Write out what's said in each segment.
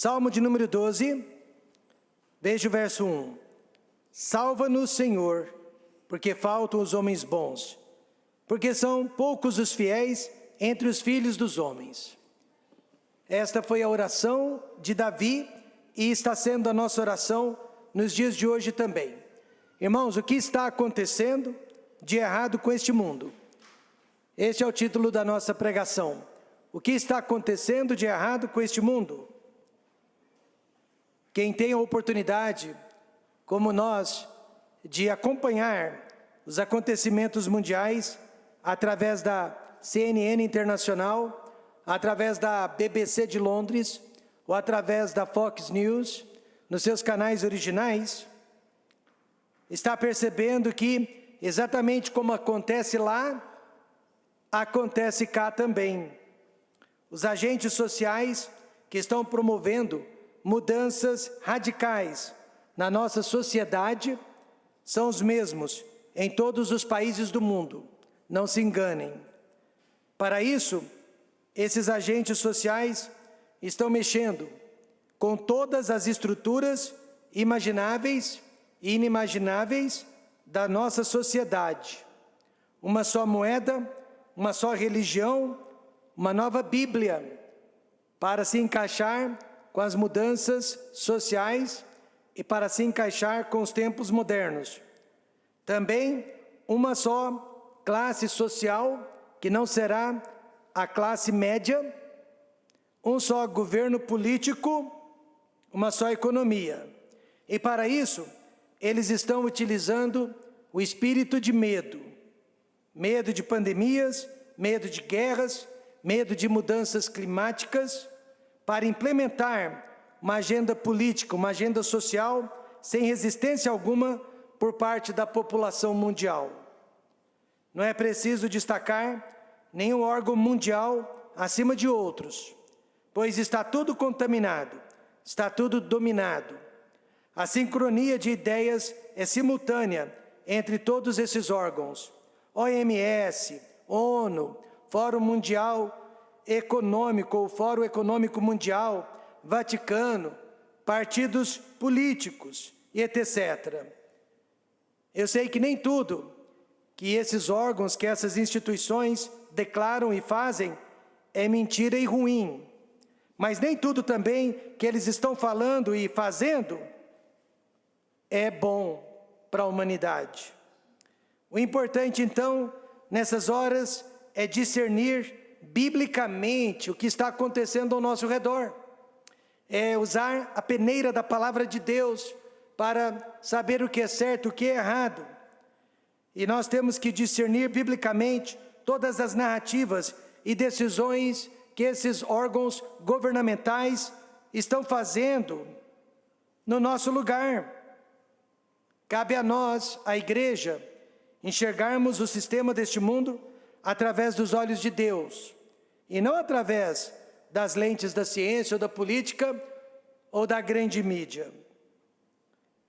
Salmo de número 12, veja o verso 1. Salva-nos, Senhor, porque faltam os homens bons, porque são poucos os fiéis entre os filhos dos homens. Esta foi a oração de Davi e está sendo a nossa oração nos dias de hoje também. Irmãos, o que está acontecendo de errado com este mundo? Este é o título da nossa pregação. O que está acontecendo de errado com este mundo? Quem tem a oportunidade, como nós, de acompanhar os acontecimentos mundiais através da CNN Internacional, através da BBC de Londres, ou através da Fox News, nos seus canais originais, está percebendo que exatamente como acontece lá, acontece cá também. Os agentes sociais que estão promovendo mudanças radicais na nossa sociedade são os mesmos em todos os países do mundo. Não se enganem. Para isso, esses agentes sociais estão mexendo com todas as estruturas imagináveis e inimagináveis da nossa sociedade. Uma só moeda, uma só religião, uma nova Bíblia, para se encaixar com as mudanças sociais e para se encaixar com os tempos modernos. Também uma só classe social, que não será a classe média, um só governo político, uma só economia. E para isso, eles estão utilizando o espírito de medo. Medo de pandemias, medo de guerras, medo de mudanças climáticas, para implementar uma agenda política, uma agenda social, sem resistência alguma por parte da população mundial. Não é preciso destacar nenhum órgão mundial acima de outros, pois está tudo contaminado, está tudo dominado. A sincronia de ideias é simultânea entre todos esses órgãos. OMS, ONU, Fórum Mundial Econômico ou Fórum Econômico Mundial, Vaticano, partidos políticos e etc. Eu sei que nem tudo que esses órgãos, que essas instituições declaram e fazem é mentira e ruim, mas nem tudo também que eles estão falando e fazendo é bom para a humanidade. O importante então, nessas horas, é discernir biblicamente o que está acontecendo ao nosso redor. É usar a peneira da palavra de Deus para saber o que é certo, o que é errado. E nós temos que discernir biblicamente todas as narrativas e decisões que esses órgãos governamentais estão fazendo no nosso lugar. Cabe a nós, a igreja, enxergarmos o sistema deste mundo através dos olhos de Deus, e não através das lentes da ciência ou da política ou da grande mídia.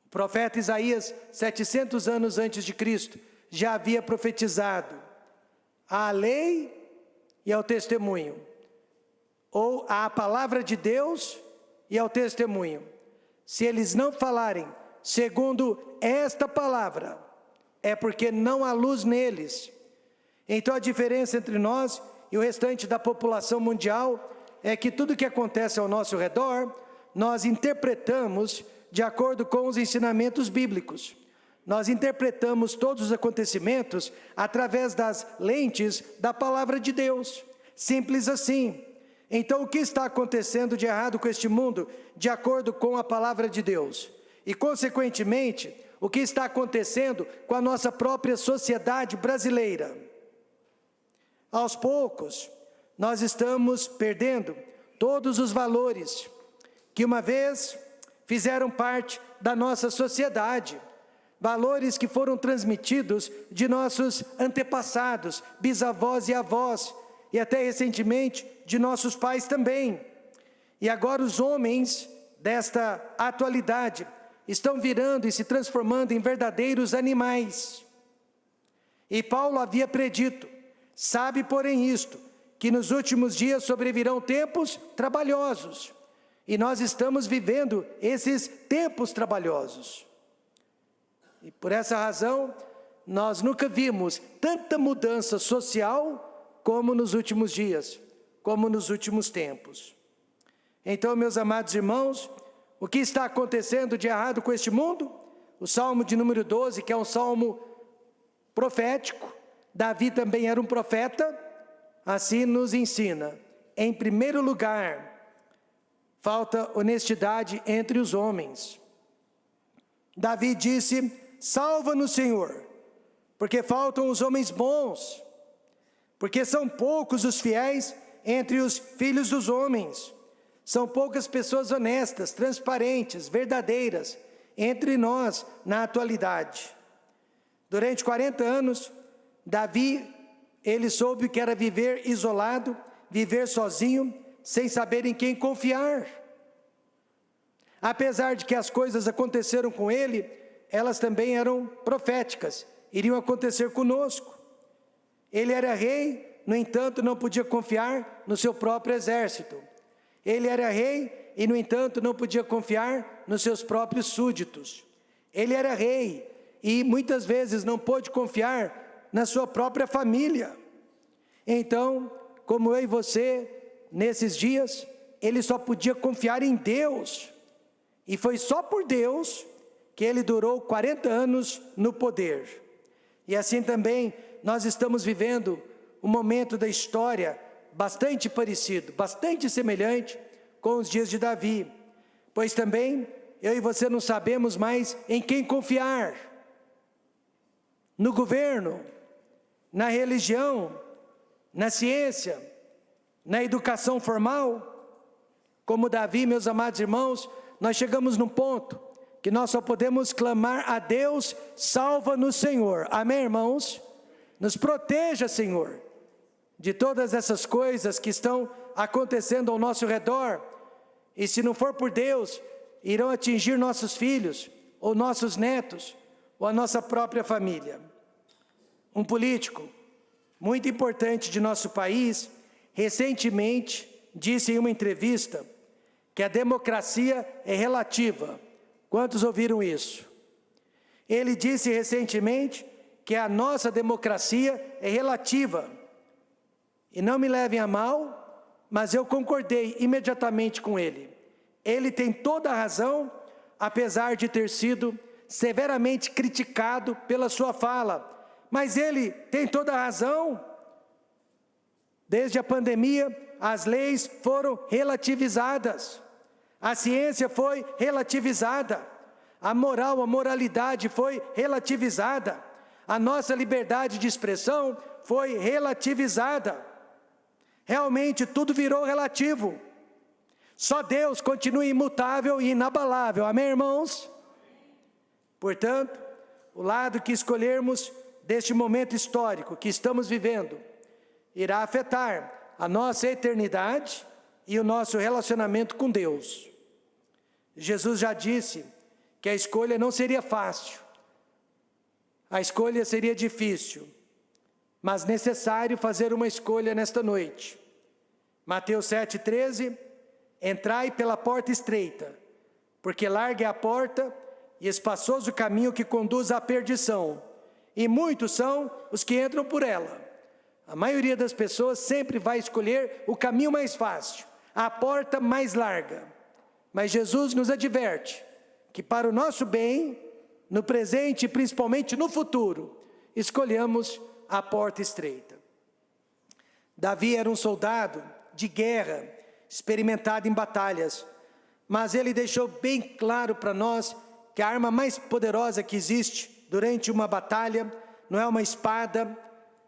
O profeta Isaías, 700 anos antes de Cristo, já havia profetizado à lei e ao testemunho, ou à palavra de Deus e ao testemunho. Se eles não falarem segundo esta palavra, é porque não há luz neles. Então a diferença entre nós e o restante da população mundial é que tudo que acontece ao nosso redor, nós interpretamos de acordo com os ensinamentos bíblicos. Nós interpretamos todos os acontecimentos através das lentes da palavra de Deus. Simples assim. Então o que está acontecendo de errado com este mundo, de acordo com a palavra de Deus? E consequentemente, o que está acontecendo com a nossa própria sociedade brasileira? Aos poucos, nós estamos perdendo todos os valores que uma vez fizeram parte da nossa sociedade. Valores que foram transmitidos de nossos antepassados, bisavós e avós, e até recentemente de nossos pais também. E agora os homens desta atualidade estão virando e se transformando em verdadeiros animais. E Paulo havia predito: sabe, porém, isto, que nos últimos dias sobrevirão tempos trabalhosos. E nós estamos vivendo esses tempos trabalhosos. E por essa razão, nós nunca vimos tanta mudança social como nos últimos dias, como nos últimos tempos. Então, meus amados irmãos, o que está acontecendo de errado com este mundo? O Salmo de número 12, que é um salmo profético, Davi também era um profeta, assim nos ensina. Em primeiro lugar, falta honestidade entre os homens. Davi disse: salva-nos, Senhor, porque faltam os homens bons, porque são poucos os fiéis entre os filhos dos homens. São poucas pessoas honestas, transparentes, verdadeiras entre nós na atualidade. Durante 40 anos, Davi, ele soube o que era viver isolado, viver sozinho, sem saber em quem confiar. Apesar de que as coisas aconteceram com ele, elas também eram proféticas, iriam acontecer conosco. Ele era rei, no entanto, não podia confiar no seu próprio exército. Ele era rei e, no entanto, não podia confiar nos seus próprios súditos. Ele era rei e muitas vezes não pôde confiar na sua própria família. Então, como eu e você, nesses dias, ele só podia confiar em Deus. E foi só por Deus que ele durou 40 anos no poder. E assim também nós estamos vivendo um momento da história bastante parecido, bastante semelhante com os dias de Davi. Pois também eu e você não sabemos mais em quem confiar. No governo, na religião, na ciência, na educação formal. Como Davi, meus amados irmãos, nós chegamos num ponto que nós só podemos clamar a Deus: salva-nos, Senhor. Amém, irmãos? Nos proteja, Senhor, de todas essas coisas que estão acontecendo ao nosso redor. E se não for por Deus, irão atingir nossos filhos, ou nossos netos, ou a nossa própria família. Um político muito importante de nosso país, recentemente, disse em uma entrevista que a democracia é relativa. Quantos ouviram isso? Ele disse recentemente que a nossa democracia é relativa. E não me levem a mal, mas eu concordei imediatamente com ele. Ele tem toda a razão, apesar de ter sido severamente criticado pela sua fala. Mas ele tem toda a razão. Desde a pandemia, as leis foram relativizadas. A ciência foi relativizada. A moral, a moralidade foi relativizada. A nossa liberdade de expressão foi relativizada. Realmente tudo virou relativo. Só Deus continua imutável e inabalável. Amém, irmãos? Portanto, o lado que escolhermos deste momento histórico que estamos vivendo irá afetar a nossa eternidade e o nosso relacionamento com Deus. Jesus já disse que a escolha não seria fácil, a escolha seria difícil, mas necessário fazer uma escolha nesta noite. Mateus 7,13: entrai pela porta estreita, porque larga é a porta e espaçoso o caminho que conduz à perdição, e muitos são os que entram por ela. A maioria das pessoas sempre vai escolher o caminho mais fácil, a porta mais larga. Mas Jesus nos adverte que para o nosso bem, no presente e principalmente no futuro, escolhamos a porta estreita. Davi era um soldado de guerra, experimentado em batalhas, mas ele deixou bem claro para nós que a arma mais poderosa que existe durante uma batalha não é uma espada,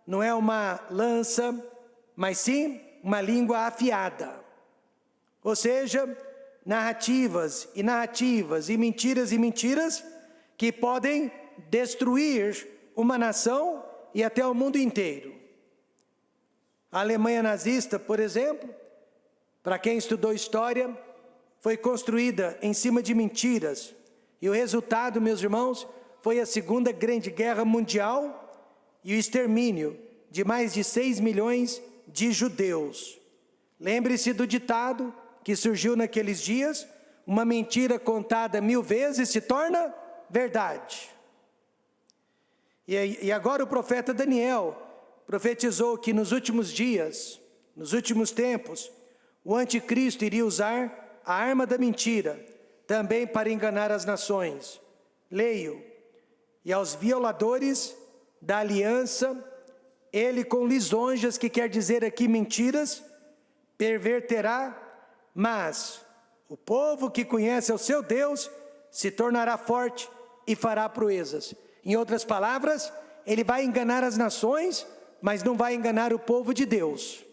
não é uma lança, mas sim uma língua afiada. Ou seja, narrativas e mentiras que podem destruir uma nação e até o mundo inteiro. A Alemanha nazista, por exemplo, para quem estudou história, foi construída em cima de mentiras. E o resultado, meus irmãos, foi a Segunda Grande Guerra Mundial e o extermínio de mais de 6 milhões de judeus. Lembre-se do ditado: que surgiu naqueles dias, uma mentira contada 1000 vezes se torna verdade. E agora o profeta Daniel profetizou que nos últimos dias, nos últimos tempos, o anticristo iria usar a arma da mentira, também para enganar as nações. Leio: e aos violadores da aliança, ele com lisonjas, que quer dizer aqui mentiras, perverterá, mas o povo que conhece o seu Deus se tornará forte e fará proezas. Em outras palavras, ele vai enganar as nações, mas não vai enganar o povo de Deus.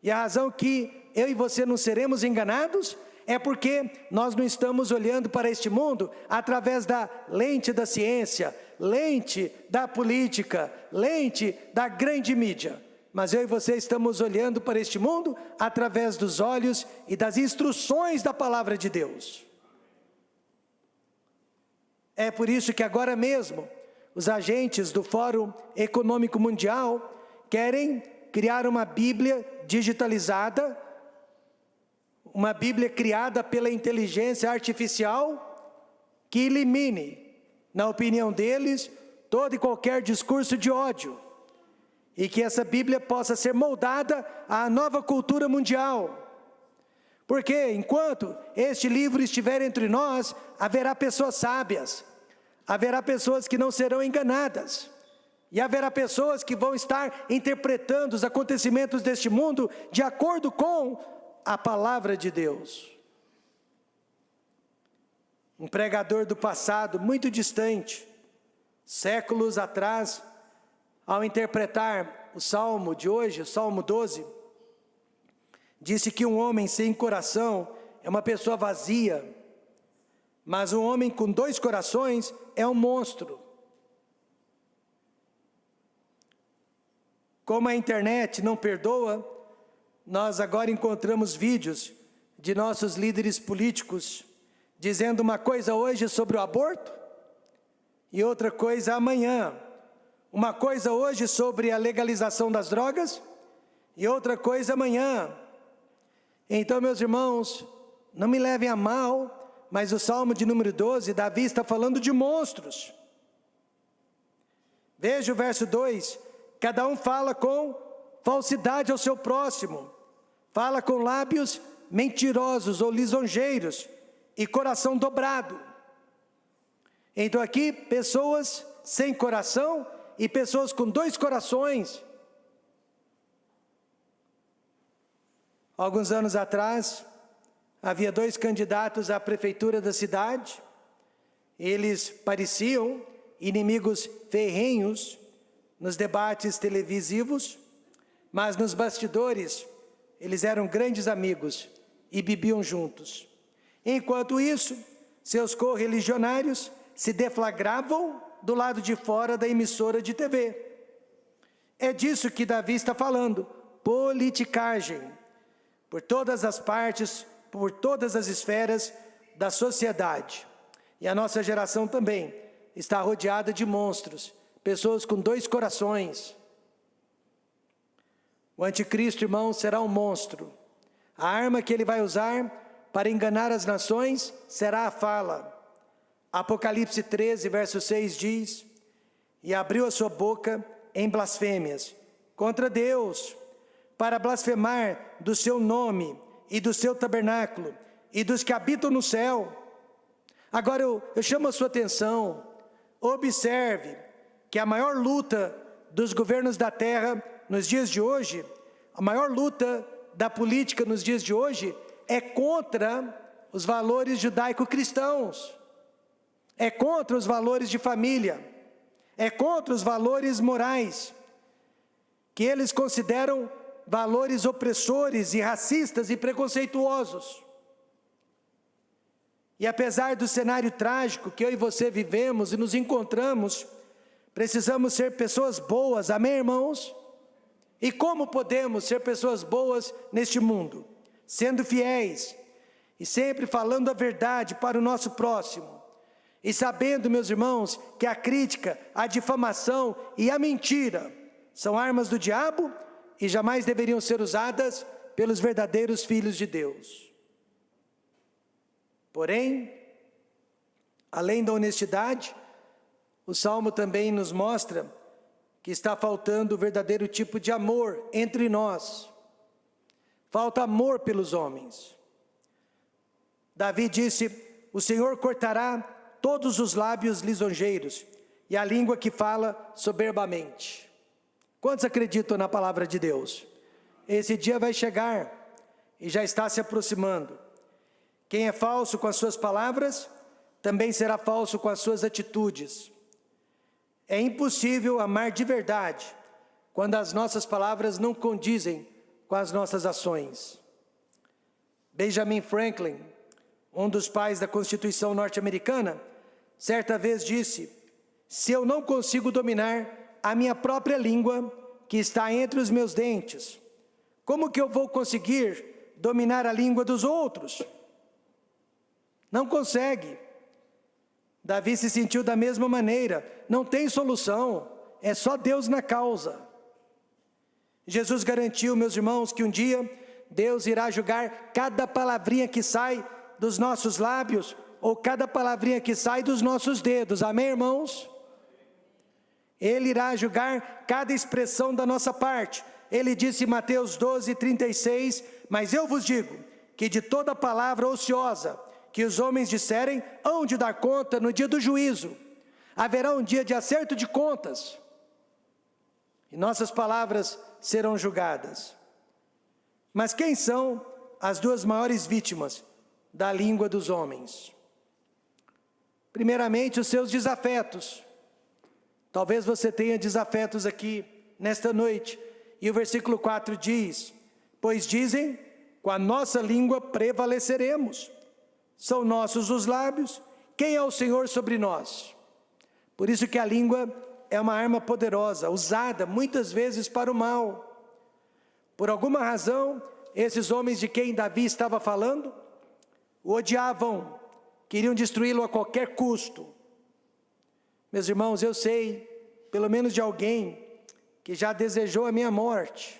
E a razão que eu e você não seremos enganados é porque nós não estamos olhando para este mundo através da lente da ciência, lente da política, lente da grande mídia. Mas eu e você estamos olhando para este mundo através dos olhos e das instruções da palavra de Deus. É por isso que agora mesmo os agentes do Fórum Econômico Mundial querem criar uma Bíblia digitalizada, uma Bíblia criada pela inteligência artificial, que elimine, na opinião deles, todo e qualquer discurso de ódio, e que essa Bíblia possa ser moldada à nova cultura mundial. Porque enquanto este livro estiver entre nós, haverá pessoas sábias, haverá pessoas que não serão enganadas, e haverá pessoas que vão estar interpretando os acontecimentos deste mundo de acordo com a palavra de Deus. Um pregador do passado, muito distante, séculos atrás, ao interpretar o Salmo de hoje, o Salmo 12, disse que um homem sem coração é uma pessoa vazia, mas um homem com 2 corações é um monstro. Como a internet não perdoa, nós agora encontramos vídeos de nossos líderes políticos dizendo uma coisa hoje sobre o aborto e outra coisa amanhã. Uma coisa hoje sobre a legalização das drogas e outra coisa amanhã. Então, meus irmãos, não me levem a mal, mas o Salmo de número 12, Davi está falando de monstros. Veja o verso 2, cada um fala com falsidade ao seu próximo, fala com lábios mentirosos ou lisonjeiros e coração dobrado. Então aqui, pessoas sem coração e pessoas com 2 corações. Alguns anos atrás, havia 2 candidatos à prefeitura da cidade. Eles pareciam inimigos ferrenhos nos debates televisivos, mas nos bastidores, eles eram grandes amigos e bebiam juntos. Enquanto isso, seus correligionários se deflagravam do lado de fora da emissora de TV. É disso que Davi está falando, politicagem, por todas as partes, por todas as esferas da sociedade. E a nossa geração também está rodeada de monstros, pessoas com 2 corações. O anticristo, irmão, será um monstro. A arma que ele vai usar para enganar as nações será a fala. Apocalipse 13, verso 6 diz: e abriu a sua boca em blasfêmias contra Deus, para blasfemar do seu nome e do seu tabernáculo e dos que habitam no céu. Agora eu chamo a sua atenção, observe que a maior luta dos governos da terra nos dias de hoje, a maior luta da política nos dias de hoje é contra os valores judaico-cristãos, é contra os valores de família, é contra os valores morais, que eles consideram valores opressores e racistas e preconceituosos. E apesar do cenário trágico que eu e você vivemos e nos encontramos, precisamos ser pessoas boas, amém, irmãos? E como podemos ser pessoas boas neste mundo? Sendo fiéis e sempre falando a verdade para o nosso próximo. E sabendo, meus irmãos, que a crítica, a difamação e a mentira são armas do diabo e jamais deveriam ser usadas pelos verdadeiros filhos de Deus. Porém, além da honestidade, o Salmo também nos mostra que está faltando o verdadeiro tipo de amor entre nós. Falta amor pelos homens. Davi disse: o Senhor cortará todos os lábios lisonjeiros e a língua que fala soberbamente. Quantos acreditam na palavra de Deus? Esse dia vai chegar e já está se aproximando. Quem é falso com as suas palavras, também será falso com as suas atitudes. É impossível amar de verdade quando as nossas palavras não condizem com as nossas ações. Benjamin Franklin, um dos pais da Constituição norte-americana, certa vez disse: se eu não consigo dominar a minha própria língua, que está entre os meus dentes, como que eu vou conseguir dominar a língua dos outros? Não consegue. Davi se sentiu da mesma maneira. Não tem solução, é só Deus na causa. Jesus garantiu, meus irmãos, que um dia Deus irá julgar cada palavrinha que sai dos nossos lábios, ou cada palavrinha que sai dos nossos dedos. Amém, irmãos? Ele irá julgar cada expressão da nossa parte. Ele disse em Mateus 12:36, mas eu vos digo, que de toda palavra ociosa que os homens disserem, hão de dar conta no dia do juízo. Haverá um dia de acerto de contas, e nossas palavras serão julgadas. Mas quem são as duas maiores vítimas da língua dos homens? Primeiramente, os seus desafetos. Talvez você tenha desafetos aqui nesta noite, e o versículo 4 diz: pois dizem, com a nossa língua prevaleceremos, são nossos os lábios, quem é o Senhor sobre nós? Por isso que a língua é uma arma poderosa, usada muitas vezes para o mal. Por alguma razão, esses homens de quem Davi estava falando, o odiavam, queriam destruí-lo a qualquer custo. Meus irmãos, eu sei, pelo menos de alguém, que já desejou a minha morte.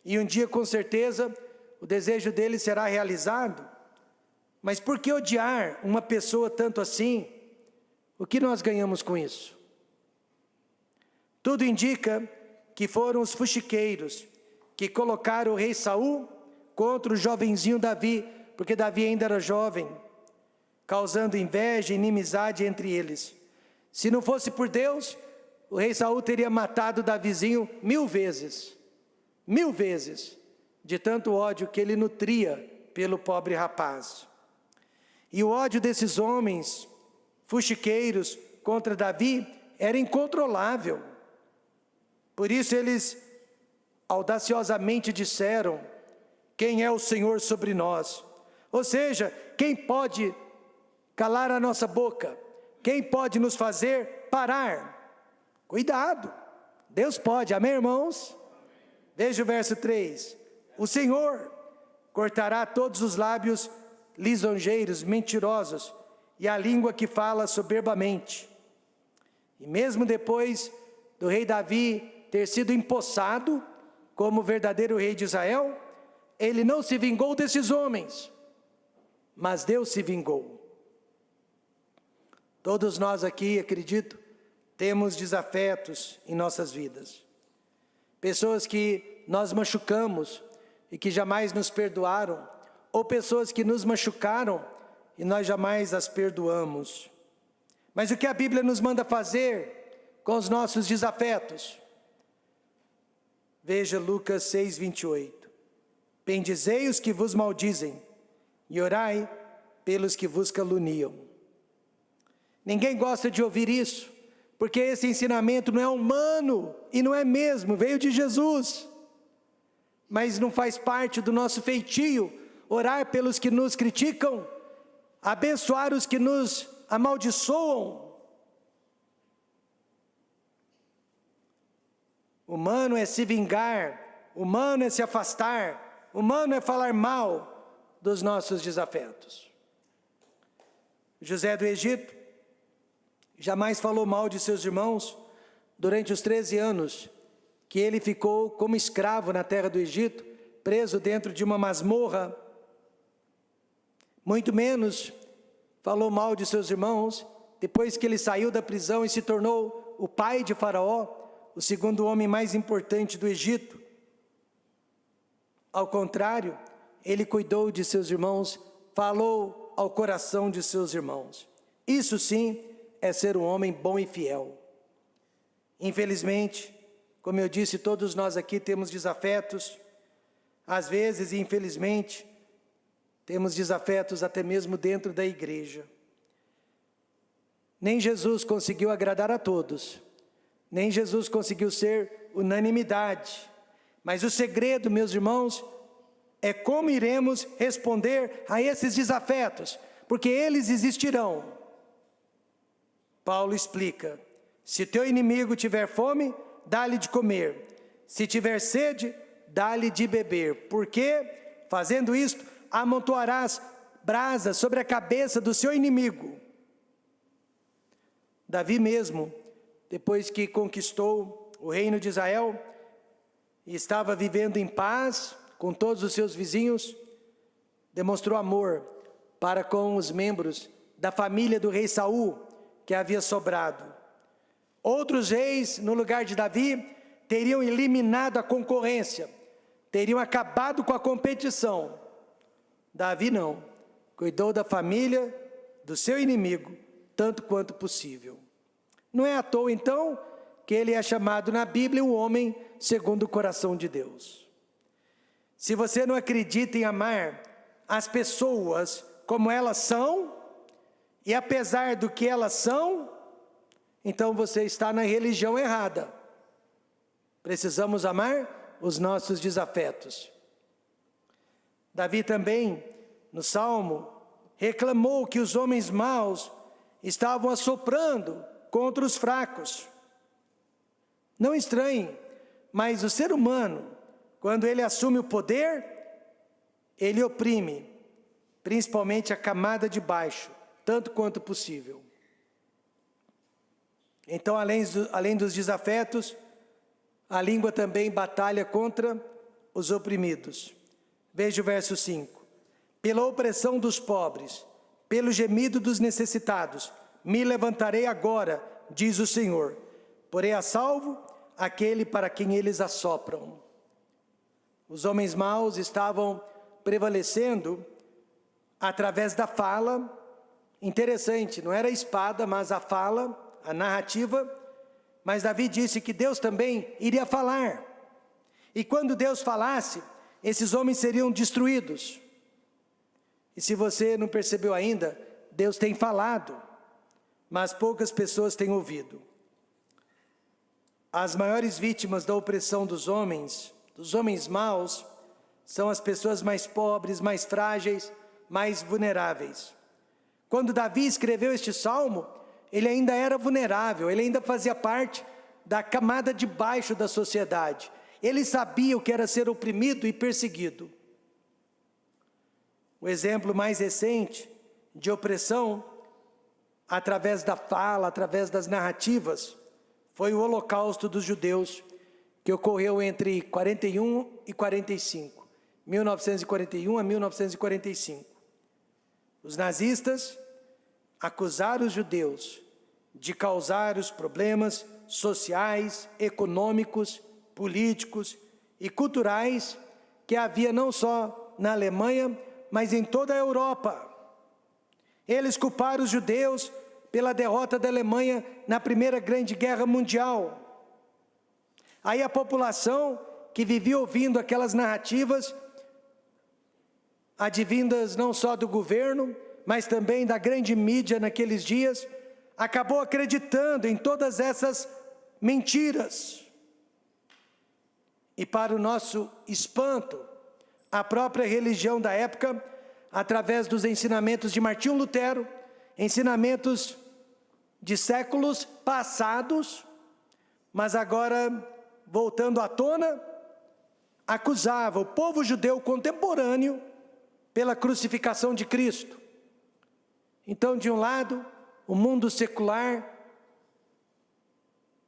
E um dia, com certeza, o desejo dele será realizado. Mas por que odiar uma pessoa tanto assim? O que nós ganhamos com isso? Tudo indica que foram os fuxiqueiros que colocaram o rei Saul contra o jovenzinho Davi, porque Davi ainda era jovem, causando inveja e inimizade entre eles. Se não fosse por Deus, o rei Saul teria matado Davizinho 1000 vezes. 1000 vezes, de tanto ódio que ele nutria pelo pobre rapaz. E o ódio desses homens fuxiqueiros contra Davi era incontrolável. Por isso eles audaciosamente disseram: quem é o Senhor sobre nós? Ou seja, quem pode calar a nossa boca? Quem pode nos fazer parar? Cuidado, Deus pode, amém, irmãos? Veja o verso 3: o Senhor cortará todos os lábios lisonjeiros, mentirosos, e a língua que fala soberbamente. E mesmo depois do rei Davi ter sido empossado como verdadeiro rei de Israel, ele não se vingou desses homens, mas Deus se vingou. Todos nós aqui, acredito, temos desafetos em nossas vidas. Pessoas que nós machucamos e que jamais nos perdoaram, ou pessoas que nos machucaram e nós jamais as perdoamos. Mas o que a Bíblia nos manda fazer com os nossos desafetos? Veja Lucas 6:28. Bendizei os que vos maldizem e orai pelos que vos caluniam. Ninguém gosta de ouvir isso, porque esse ensinamento não é humano e não é mesmo, veio de Jesus. Mas não faz parte do nosso feitio orar pelos que nos criticam, abençoar os que nos amaldiçoam. Humano é se vingar, humano é se afastar, humano é falar mal dos nossos desafetos. José do Egito jamais falou mal de seus irmãos durante os 13 anos que ele ficou como escravo na terra do Egito, preso dentro de uma masmorra. muito menos falou mal de seus irmãos, depois que ele saiu da prisão e se tornou o pai de Faraó, o segundo homem mais importante do Egito. Ao contrário, ele cuidou de seus irmãos, falou ao coração de seus irmãos. Isso sim é ser um homem bom e fiel. Infelizmente, como eu disse, todos nós aqui temos desafetos. Às vezes, infelizmente, temos desafetos até mesmo dentro da igreja. Nem Jesus conseguiu agradar a todos. Nem Jesus conseguiu ser unanimidade. Mas o segredo, meus irmãos, é como iremos responder a esses desafetos, porque eles existirão. Paulo explica: se teu inimigo tiver fome, dá-lhe de comer. Se tiver sede, dá-lhe de beber. Porque, fazendo isto, amontoarás brasas sobre a cabeça do seu inimigo. Davi mesmo, depois que conquistou o reino de Israel, e estava vivendo em paz com todos os seus vizinhos, demonstrou amor para com os membros da família do rei Saul, que havia sobrado. Outros reis, no lugar de Davi, teriam eliminado a concorrência, teriam acabado com a competição. Davi não, cuidou da família do seu inimigo, tanto quanto possível. Não é à toa, então, que ele é chamado na Bíblia o homem segundo o coração de Deus. Se você não acredita em amar as pessoas como elas são, e apesar do que elas são, então você está na religião errada. Precisamos amar os nossos desafetos. Davi também, no Salmo, reclamou que os homens maus estavam assoprando contra os fracos. Não estranhe, mas o ser humano, quando ele assume o poder, ele oprime, principalmente a camada de baixo, tanto quanto possível. Então, além dos desafetos, a língua também batalha contra os oprimidos. Veja o verso 5. Pela opressão dos pobres, pelo gemido dos necessitados, me levantarei agora, diz o Senhor. Porei a salvo aquele para quem eles assopram. Os homens maus estavam prevalecendo através da fala. Interessante, não era a espada, mas a fala, a narrativa. Mas Davi disse que Deus também iria falar. E quando Deus falasse, esses homens seriam destruídos. E se você não percebeu ainda, Deus tem falado, mas poucas pessoas têm ouvido. As maiores vítimas da opressão dos homens maus, são as pessoas mais pobres, mais frágeis, mais vulneráveis. Quando Davi escreveu este salmo, ele ainda era vulnerável, ele ainda fazia parte da camada de baixo da sociedade. Ele sabia o que era ser oprimido e perseguido. O exemplo mais recente de opressão, através da fala, através das narrativas, foi o Holocausto dos judeus, que ocorreu entre 41 e 45, 1941 a 1945. Os nazistas acusaram os judeus de causar os problemas sociais, econômicos, políticos e culturais que havia não só na Alemanha, mas em toda a Europa. Eles culparam os judeus pela derrota da Alemanha na Primeira Grande Guerra Mundial. Aí a população que vivia ouvindo aquelas narrativas, advindas não só do governo, mas também da grande mídia naqueles dias, acabou acreditando em todas essas mentiras. E para o nosso espanto, a própria religião da época, através dos ensinamentos de Martinho Lutero, ensinamentos de séculos passados, mas agora voltando à tona, acusava o povo judeu contemporâneo pela crucificação de Cristo. Então, de um lado, o mundo secular,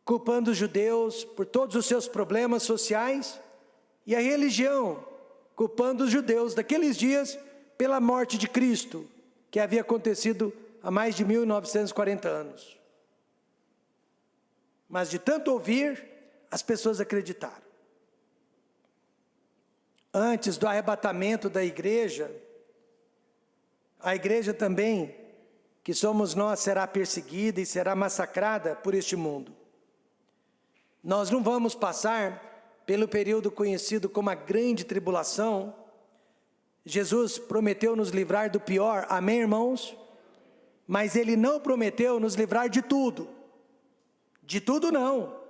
culpando os judeus por todos os seus problemas sociais, e a religião, culpando os judeus daqueles dias pela morte de Cristo, que havia acontecido há mais de 1940 anos. Mas de tanto ouvir, as pessoas acreditaram. Antes do arrebatamento da igreja, a igreja também, que somos nós, será perseguida e será massacrada por este mundo. Nós não vamos passar pelo período conhecido como a grande tribulação. Jesus prometeu nos livrar do pior, amém, irmãos? Mas Ele não prometeu nos livrar de tudo. De tudo não.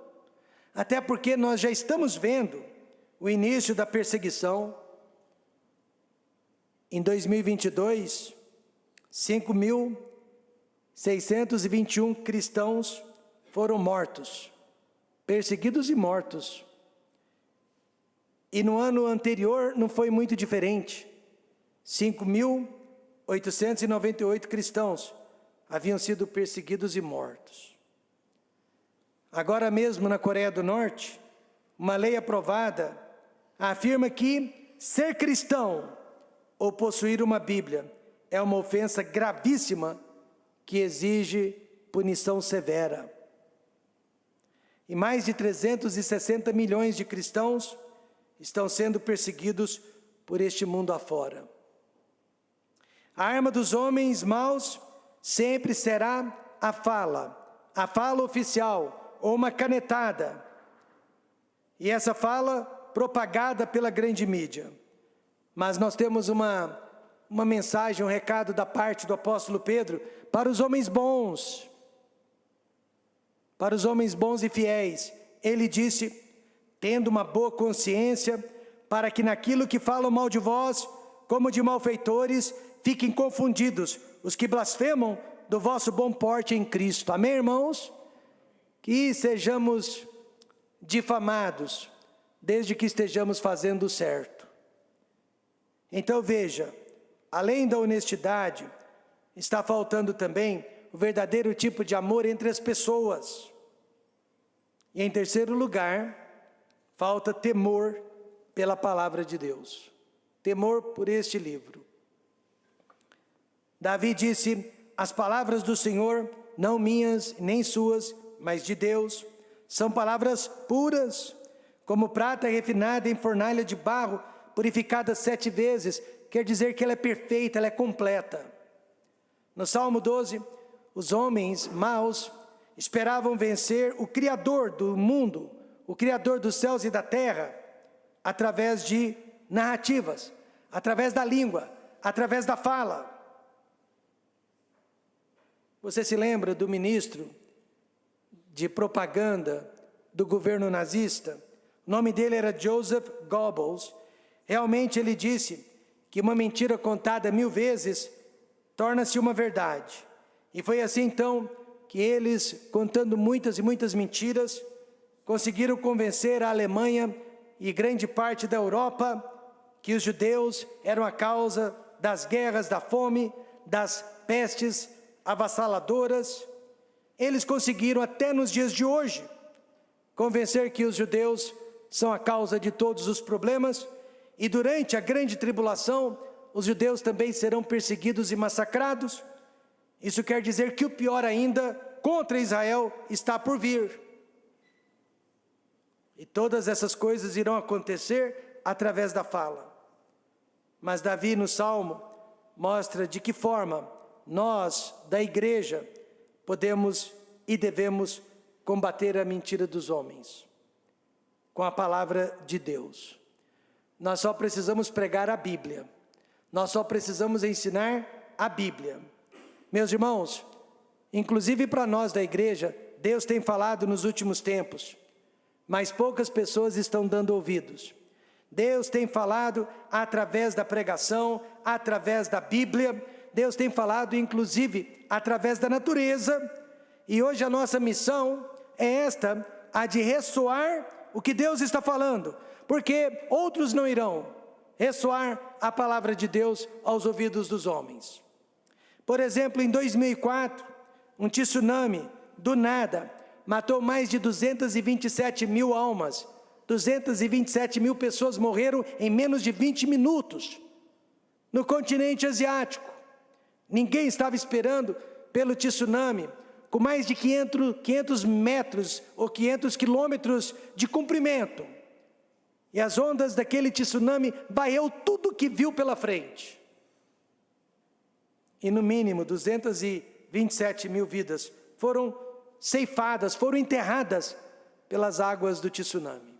Até porque nós já estamos vendo o início da perseguição. Em 2022, 5.621 cristãos foram mortos, perseguidos e mortos. E no ano anterior não foi muito diferente. 5.898 cristãos haviam sido perseguidos e mortos. Agora mesmo na Coreia do Norte, uma lei aprovada afirma que ser cristão ou possuir uma Bíblia é uma ofensa gravíssima que exige punição severa. E mais de 360 milhões de cristãos estão sendo perseguidos por este mundo afora. A arma dos homens maus sempre será a fala oficial, ou uma canetada. E essa fala propagada pela grande mídia. Mas nós temos uma mensagem, um recado da parte do apóstolo Pedro para os homens bons. Para os homens bons e fiéis. Ele disse, tendo uma boa consciência, para que naquilo que falam mal de vós, como de malfeitores, fiquem confundidos os que blasfemam do vosso bom porte em Cristo. Amém, irmãos? Que sejamos difamados, desde que estejamos fazendo o certo. Então veja, além da honestidade, está faltando também o verdadeiro tipo de amor entre as pessoas. E em terceiro lugar, falta temor pela palavra de Deus. Temor por este livro. Davi disse, as palavras do Senhor, não minhas nem suas, mas de Deus, são palavras puras, como prata refinada em fornalha de barro, purificada 7 vezes, quer dizer que ela é perfeita, ela é completa. No Salmo 12, os homens maus esperavam vencer o Criador do mundo, o Criador dos céus e da terra, através de narrativas, através da língua, através da fala. Você se lembra do ministro de propaganda do governo nazista? O nome dele era Joseph Goebbels. Realmente ele disse que uma mentira contada 1000 vezes torna-se uma verdade. E foi assim então que eles, contando muitas e muitas mentiras, conseguiram convencer a Alemanha e grande parte da Europa que os judeus eram a causa das guerras, da fome, das pestes avassaladoras. Eles conseguiram até nos dias de hoje convencer que os judeus são a causa de todos os problemas, e durante a grande tribulação os judeus também serão perseguidos e massacrados. Isso quer dizer que o pior ainda contra Israel está por vir. E todas essas coisas irão acontecer através da fala. Mas Davi no Salmo mostra de que forma nós da igreja podemos e devemos combater a mentira dos homens com a palavra de Deus. Nós só precisamos pregar a Bíblia. Nós só precisamos ensinar a Bíblia. Meus irmãos, inclusive para nós da igreja, Deus tem falado nos últimos tempos, mas poucas pessoas estão dando ouvidos. Deus tem falado através da pregação, através da Bíblia. Deus tem falado inclusive através da natureza. E hoje a nossa missão é esta, a de ressoar o que Deus está falando, porque outros não irão ressoar a palavra de Deus aos ouvidos dos homens. Por exemplo, em 2004, um tsunami, do nada, matou mais de 227 mil almas, 227 mil pessoas morreram em menos de 20 minutos. no continente asiático. Ninguém estava esperando pelo tsunami, com mais de 500 metros ou 500 quilômetros de comprimento. E as ondas daquele tsunami varreu tudo que viu pela frente. E no mínimo 227 mil vidas foram ceifadas, foram enterradas pelas águas do tsunami.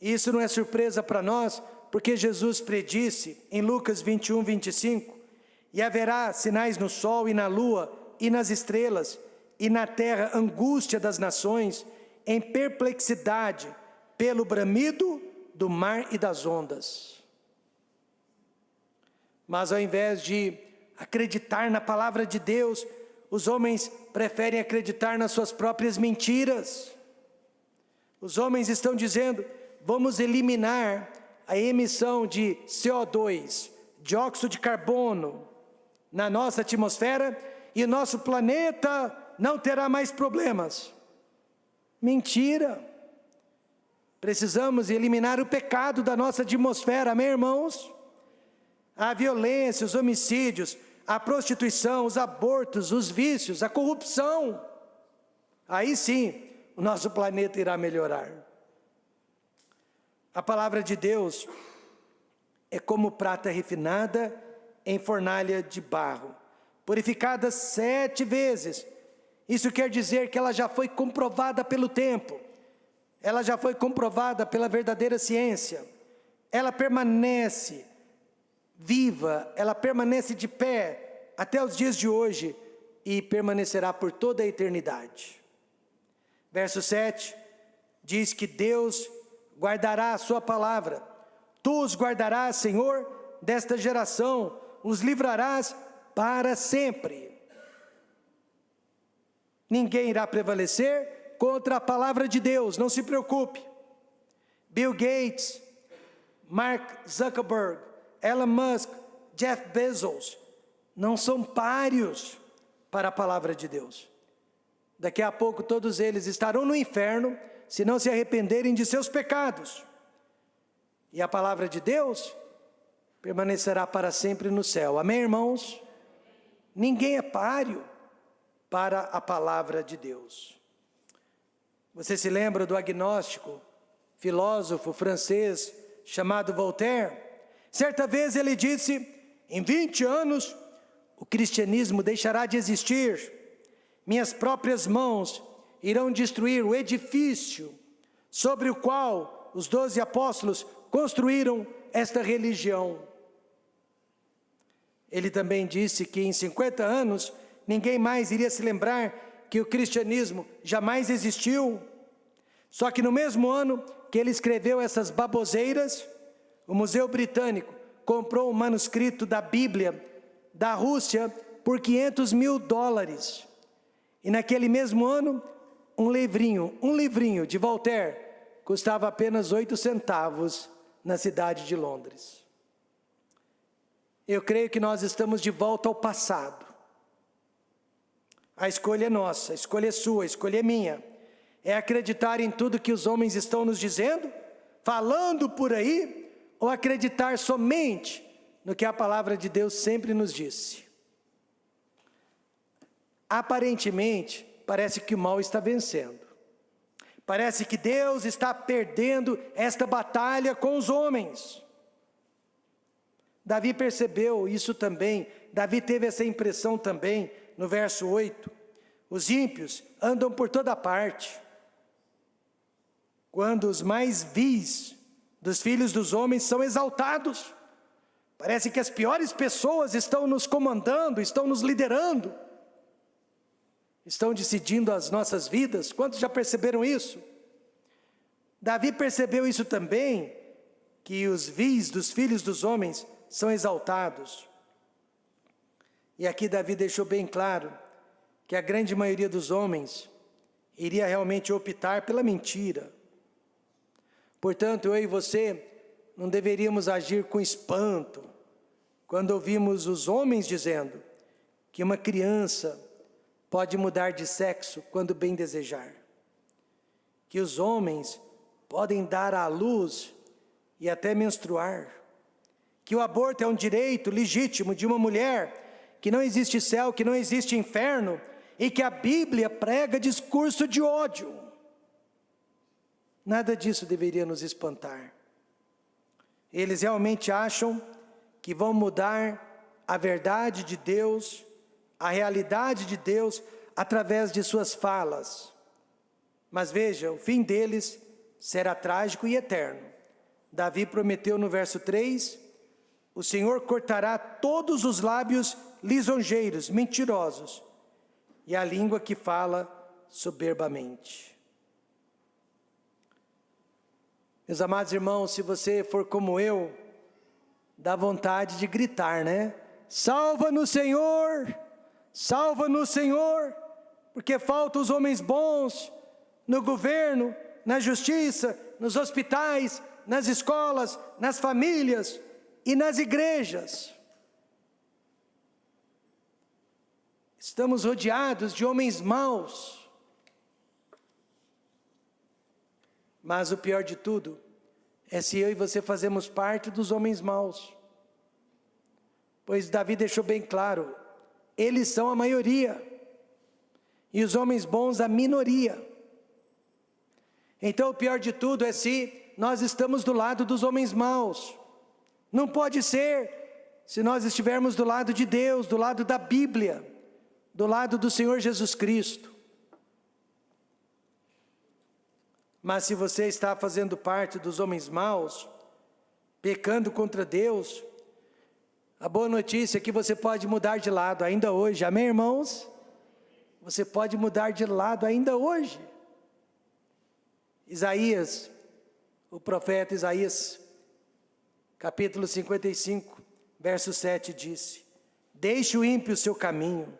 E isso não é surpresa para nós, porque Jesus predisse em Lucas 21, 25, e haverá sinais no sol e na lua e nas estrelas, e na terra angústia das nações, em perplexidade pelo bramido do mar e das ondas. Mas ao invés de acreditar na palavra de Deus, os homens preferem acreditar nas suas próprias mentiras. Os homens estão dizendo: vamos eliminar a emissão de CO2, dióxido de carbono, na nossa atmosfera, e o nosso planeta não terá mais problemas. Mentira! Precisamos eliminar o pecado da nossa atmosfera, amém, irmãos? A violência, os homicídios, a prostituição, os abortos, os vícios, a corrupção. Aí sim, o nosso planeta irá melhorar. A palavra de Deus é como prata refinada em fornalha de barro, purificada 7 vezes. Isso quer dizer que ela já foi comprovada pelo tempo. Ela já foi comprovada pela verdadeira ciência. Ela permanece viva, ela permanece de pé até os dias de hoje e permanecerá por toda a eternidade. Verso 7 diz que Deus guardará a sua palavra. Tu os guardarás, Senhor, desta geração, os livrarás para sempre. Ninguém irá prevalecer contra a palavra de Deus, não se preocupe. Bill Gates, Mark Zuckerberg, Elon Musk, Jeff Bezos, não são páreos para a palavra de Deus. Daqui a pouco todos eles estarão no inferno, se não se arrependerem de seus pecados. E a palavra de Deus permanecerá para sempre no céu. Amém, irmãos? Ninguém é páreo para a palavra de Deus. Você se lembra do agnóstico, filósofo francês chamado Voltaire? Certa vez ele disse: em 20 anos o cristianismo deixará de existir. Minhas próprias mãos irão destruir o edifício sobre o qual os 12 apóstolos construíram esta religião. Ele também disse que em 50 anos ninguém mais iria se lembrar que o cristianismo jamais existiu. Só que no mesmo ano que ele escreveu essas baboseiras, o Museu Britânico comprou um manuscrito da Bíblia da Rússia por $500 mil. E naquele mesmo ano, um livrinho de Voltaire custava apenas 8 centavos na cidade de Londres. Eu creio que nós estamos de volta ao passado. A escolha é nossa, a escolha é sua, a escolha é minha. É acreditar em tudo que os homens estão nos dizendo, falando por aí, ou acreditar somente no que a palavra de Deus sempre nos disse. Aparentemente, parece que o mal está vencendo. Parece que Deus está perdendo esta batalha com os homens. Davi percebeu isso também, Davi teve essa impressão também, no verso 8. Os ímpios andam por toda parte, quando os mais vis dos filhos dos homens são exaltados. Parece que as piores pessoas estão nos comandando, estão nos liderando, estão decidindo as nossas vidas. Quantos já perceberam isso? Davi percebeu isso também, que os vis dos filhos dos homens são exaltados. E aqui Davi deixou bem claro que a grande maioria dos homens iria realmente optar pela mentira. Portanto, eu e você não deveríamos agir com espanto quando ouvimos os homens dizendo que uma criança pode mudar de sexo quando bem desejar, que os homens podem dar à luz e até menstruar, que o aborto é um direito legítimo de uma mulher, que não existe céu, que não existe inferno, e que a Bíblia prega discurso de ódio. Nada disso deveria nos espantar. Eles realmente acham que vão mudar a verdade de Deus, a realidade de Deus, através de suas falas. Mas veja, o fim deles será trágico e eterno. Davi prometeu no verso 3, o Senhor cortará todos os lábios lisonjeiros, mentirosos, e a língua que fala soberbamente. Meus amados irmãos, se você for como eu, dá vontade de gritar, né? Salva-nos, Senhor! Salva-nos, Senhor! Porque faltam os homens bons no governo, na justiça, nos hospitais, nas escolas, nas famílias e nas igrejas. Estamos rodeados de homens maus. Mas o pior de tudo é se eu e você fazemos parte dos homens maus. Pois Davi deixou bem claro, eles são a maioria e os homens bons a minoria. Então o pior de tudo é se nós estamos do lado dos homens maus. Não pode ser se nós estivermos do lado de Deus, do lado da Bíblia, do lado do Senhor Jesus Cristo. Mas se você está fazendo parte dos homens maus, pecando contra Deus, a boa notícia é que você pode mudar de lado ainda hoje. Amém, irmãos? Você pode mudar de lado ainda hoje. Isaías, o profeta Isaías, capítulo 55, verso 7 disse: deixe o ímpio o seu caminho,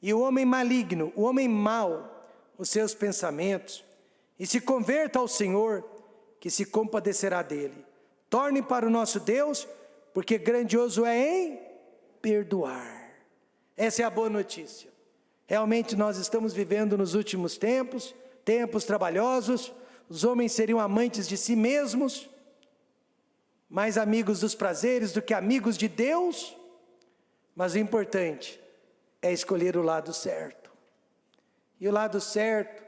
e o homem maligno, o homem mau, os seus pensamentos, e se converta ao Senhor, que se compadecerá dele. Torne para o nosso Deus, porque grandioso é em perdoar. Essa é a boa notícia. Realmente nós estamos vivendo nos últimos tempos, tempos trabalhosos. Os homens seriam amantes de si mesmos, mais amigos dos prazeres do que amigos de Deus. Mas o importante é escolher o lado certo. E o lado certo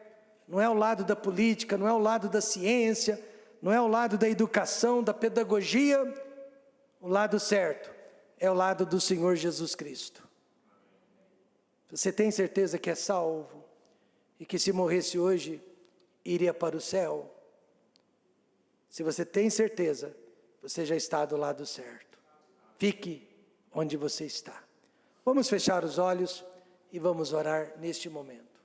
não é o lado da política, não é o lado da ciência, não é o lado da educação, da pedagogia. O lado certo é o lado do Senhor Jesus Cristo. Você tem certeza que é salvo e que se morresse hoje, iria para o céu? Se você tem certeza, você já está do lado certo. Fique onde você está. Vamos fechar os olhos e vamos orar neste momento.